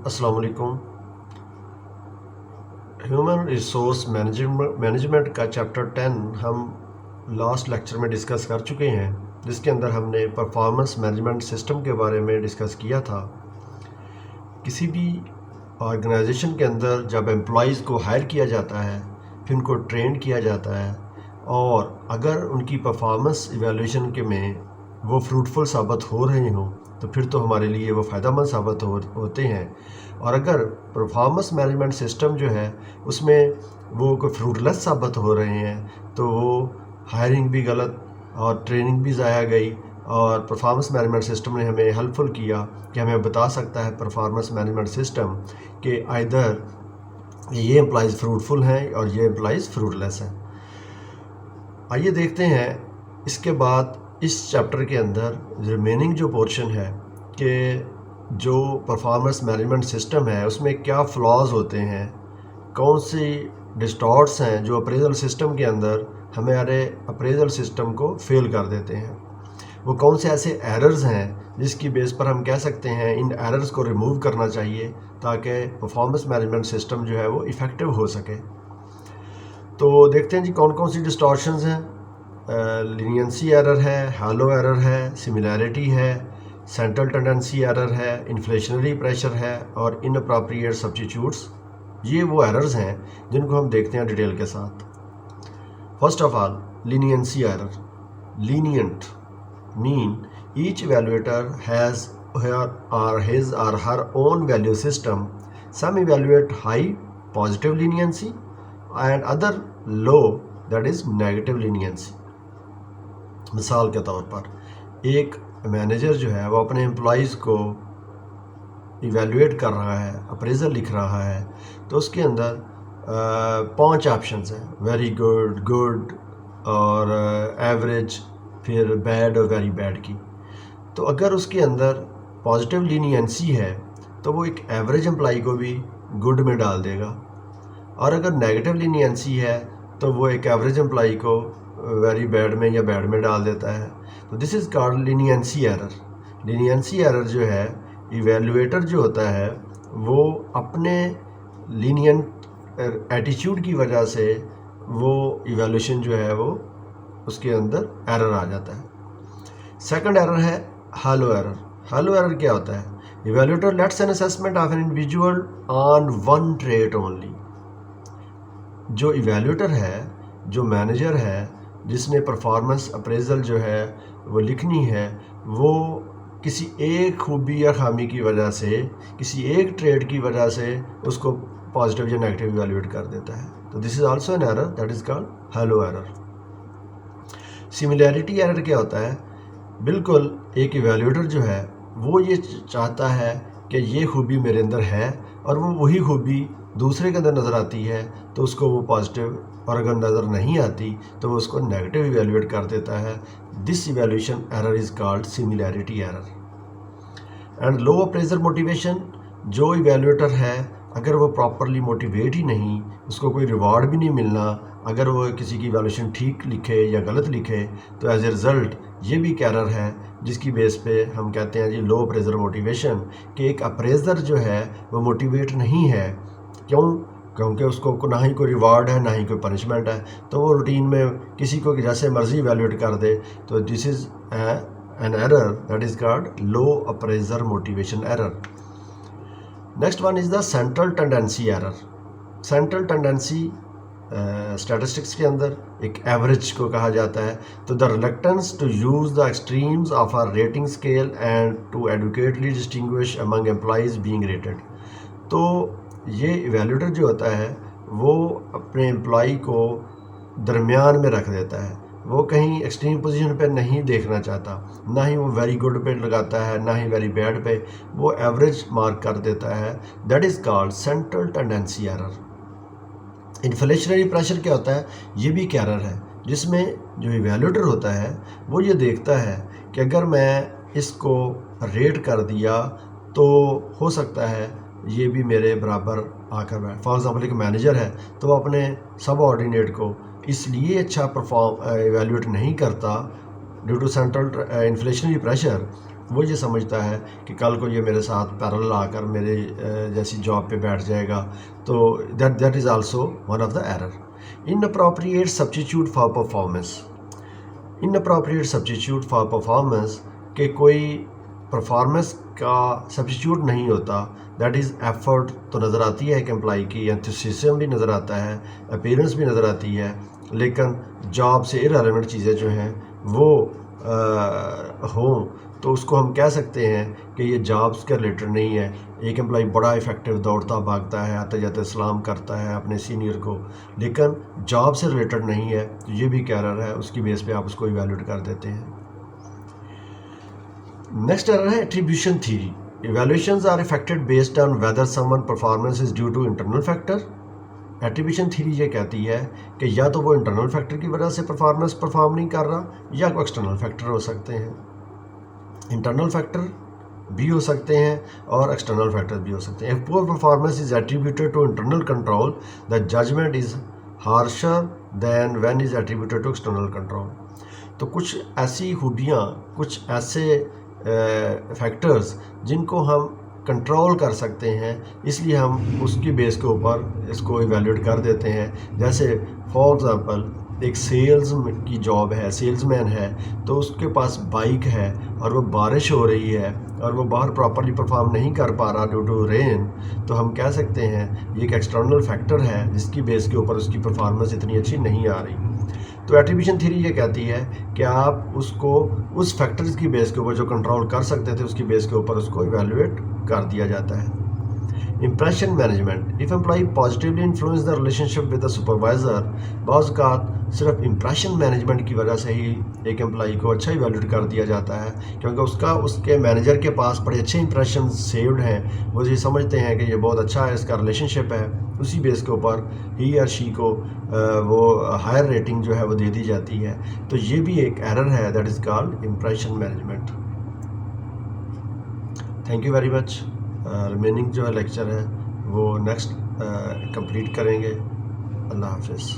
अस्सलाम वालेकुम। Human resource management का चैप्टर 10 हम लास्ट लेक्चर में डिस्कस कर चुके हैं, जिसके अंदर हमने परफॉर्मेंस मैनेजमेंट सिस्टम के बारे में डिस्कस किया था। किसी भी ऑर्गेनाइजेशन के अंदर जब एम्प्लॉइज़ को हायर किया जाता है, फिर उनको ट्रेन किया जाता है, और अगर उनकी परफॉर्मेंस इवैल्यूएशन के में वो फ्रूटफुल साबित हो रहे हों तो फिर तो हमारे लिए वो फ़ायदेमंद साबित होते हैं। और अगर परफॉर्मेंस मैनेजमेंट सिस्टम जो है उसमें वो कोई फ्रूटलेस साबित हो रहे हैं तो वो हायरिंग भी गलत और ट्रेनिंग भी ज़ाया गई। और परफॉर्मेंस मैनेजमेंट सिस्टम ने हमें हेल्पफुल किया कि हमें बता सकता है परफॉर्मेंस मैनेजमेंट सिस्टम कि आइदर ये एम्प्लॉइज़ फ्रूटफुल हैं और ये एम्प्लॉइज़ फ्रूटलेस हैं। आइए देखते हैं इसके बाद इस चैप्टर के अंदर रिमेनिंग जो पोर्शन है कि जो परफॉर्मेंस मैनेजमेंट सिस्टम है उसमें क्या फ्लॉज होते हैं, कौन सी डिस्टॉर्ट्स हैं जो अप्रेजल सिस्टम के अंदर हमारे अप्रेजल सिस्टम को फेल कर देते हैं, वो कौन से ऐसे एरर्स हैं जिसकी बेस पर हम कह सकते हैं इन एरर्स को रिमूव करना चाहिए ताकि परफॉर्मेंस मैनेजमेंट सिस्टम जो है वो इफ़ेक्टिव हो सके। तो देखते हैं जी कौन कौन सी डिस्टॉर्शंस हैं। लीनियंसी एरर है, हालो एरर है, सिमिलैरिटी है, सेंट्रल टेंडेंसी एरर है, इन्फ्लेशनरी प्रेशर है और इनअप्रोप्रिएट सब्स्टिट्यूट्स। ये वो एरर्स हैं जिनको हम देखते हैं डिटेल के साथ। First of all, leniency error. Lenient mean each evaluator has his or her own value system. Some evaluate high positive leniency and other low, that is negative leniency. मिसाल के तौर पर एक मैनेजर जो है वो अपने एम्प्लॉइज़ को इवेल्युएट कर रहा है, अप्रेजल लिख रहा है, तो उसके अंदर 5 ऑप्शंस हैं, वेरी गुड, गुड और एवरेज, फिर बैड और वेरी बैड की। तो अगर उसके अंदर पॉजिटिव लीनियंसी है तो वो एक एवरेज एम्प्लॉई को भी गुड में डाल देगा, और अगर नेगेटिव लीनियंसी है तो वो एक एवरेज एम्प्लॉई को वेरी बैड में या बैड में डाल देता है। तो this is called leniency error. Leniency error जो है, इवेल्युएटर जो होता है वो अपने लीनियंट एटीट्यूड की वजह से वो इवेल्यूशन जो है वो उसके अंदर एरर आ जाता है। सेकंड एरर है हालो एरर। हालो एरर क्या होता है? Evaluator let's an assessment of an individual on one trait only. जो इवेल्युएटर है, जो मैनेजर है, जिसने परफॉर्मेंस अप्रेजल जो है वो लिखनी है, वो किसी एक खूबी या खामी की वजह से, किसी एक ट्रेड की वजह से उसको पॉजिटिव या नेगेटिव इवेल्युएट कर देता है। तो this is also an error, that is called hello error. Similarity error क्या होता है? बिल्कुल एक इवेल्युएटर जो है वो ये चाहता है कि ये खूबी मेरे अंदर है और वो वही खूबी दूसरे के अंदर नज़र आती है तो उसको वो पॉजिटिव, और अगर नज़र नहीं आती तो वो उसको नेगेटिव इवेल्युएट कर देता है। This evaluation error is called similarity error. And low appraiser motivation. जो इवेल्युएटर है अगर वो प्रॉपरली मोटिवेट ही नहीं, उसको कोई रिवॉर्ड भी नहीं मिलना अगर वो किसी की इवेल्यूशन ठीक लिखे या गलत लिखे, तो एज ए रिज़ल्ट ये भी एक एरर है जिसकी बेस पे हम कहते हैं जी लो अप्रेजर मोटिवेशन, कि एक अप्रेजर जो है वो मोटिवेट नहीं है। क्यों? क्योंकि उसको ना ही कोई रिवार्ड है ना ही कोई पनिशमेंट है, तो वो रूटीन में किसी को जैसे मर्जी इवेल्युएट कर दे। तो this is an error, that is called low appraiser motivation error. Next one is the central tendency error. Central tendency statistics के अंदर एक एवरेज को कहा जाता है। तो the reluctance to use the extremes of our rating scale and to adequately distinguish among employees being rated. तो ये इवेल्युएटर जो होता है वो अपने एम्प्लॉई को दरमियान में रख देता है, वो कहीं एक्सट्रीम पोजीशन पे नहीं देखना चाहता, ना ही वो वेरी गुड पे लगाता है ना ही वेरी बैड पे, वो एवरेज मार्क कर देता है। That is called central tendency error. Inflationary pressure क्या होता है? ये भी एक एरर है जिसमें जो इवेल्युएटर होता है वो ये देखता है कि अगर मैं इसको रेट कर दिया तो हो सकता है ये भी मेरे बराबर आकर बैठ। फॉर एग्ज़ाम्पल एक मैनेजर है तो वो अपने सब ऑर्डिनेट को इसलिए अच्छा इवेल्युएट नहीं करता due to central inflationary pressure वो ये समझता है कि कल को ये मेरे साथ पैरेलल आकर मेरे जैसी जॉब पे बैठ जाएगा, तो that is also one of the error. Inappropriate substitute for performance, inappropriate substitute for performance के कोई परफॉर्मेंस का सब्स्टिट्यूट नहीं होता। दैट इज़ एफर्ट तो नज़र आती है एक एम्प्लॉई की, एंथुसियाज्म भी नज़र आता है, अपीयरेंस भी नज़र आती है, लेकिन जॉब से इररिलेवेंट चीज़ें जो हैं वो हों तो उसको हम कह सकते हैं कि ये जॉब्स के रिलेटेड नहीं है। एक एम्प्लॉई बड़ा इफ़ेक्टिव दौड़ता भागता है, आते जाते सलाम करता है अपने सीनियर को, लेकिन जॉब से रिलेटेड नहीं है, तो ये भी एरर है, उसकी बेस पे आप उसको इवैल्यूएट कर देते हैं। नेक्स्ट एरर है attribution theory. Evaluations are affected based on whether someone performance is due to internal factor. Attribution theory ये कहती है कि या तो वो इंटरनल फैक्टर की वजह से परफॉर्म नहीं कर रहा, या कोई एक्सटर्नल फैक्टर हो सकते हैं। इंटरनल फैक्टर भी हो सकते हैं और एक्सटर्नल फैक्टर भी हो सकते हैं। If poor performance is attributed to internal control, the judgement is harsher than when is attributed to external control. तो कुछ ऐसी खूबियाँ, कुछ ऐसे फैक्टर्स जिनको हम कंट्रोल कर सकते हैं, इसलिए हम उसकी बेस के ऊपर इसको इवैल्यूएट कर देते हैं। जैसे फॉर एग्ज़ाम्पल एक सेल्स की जॉब है, सेल्समैन है, तो उसके पास बाइक है और वो बारिश हो रही है और वो बाहर प्रॉपरली परफॉर्म नहीं कर पा रहा ड्यू टू रेन, तो हम कह सकते हैं ये एक एक्सटर्नल फैक्टर है जिसकी बेस के ऊपर उसकी परफॉर्मेंस इतनी अच्छी नहीं आ रही। तो एट्रीब्यूशन थ्योरी ये कहती है कि आप उसको उस फैक्टर्स की बेस के ऊपर जो कंट्रोल कर सकते थे उसकी बेस के ऊपर उसको इवैल्यूएट कर दिया जाता है। Impression management, if employee positively influence the relationship with the supervisor, बाज़ औक़ात सिर्फ इंप्रेशन मैनेजमेंट की वजह से ही एक एम्प्लॉई को अच्छा इवैल्यूएट कर दिया जाता है, क्योंकि उसके मैनेजर के पास बड़े अच्छे इंप्रेशन सेव्ड हैं, वो ये समझते हैं कि ये बहुत अच्छा है, इसका रिलेशनशिप है, उसी बेस के ऊपर ही या शी को वो हायर रेटिंग जो है वो दे दी जाती है। तो ये भी एक एरर है, that is called impression management. Thank you very much. Remaining जो है लेक्चर है वो नेक्स्ट कंप्लीट करेंगे। अल्लाह हाफिज़।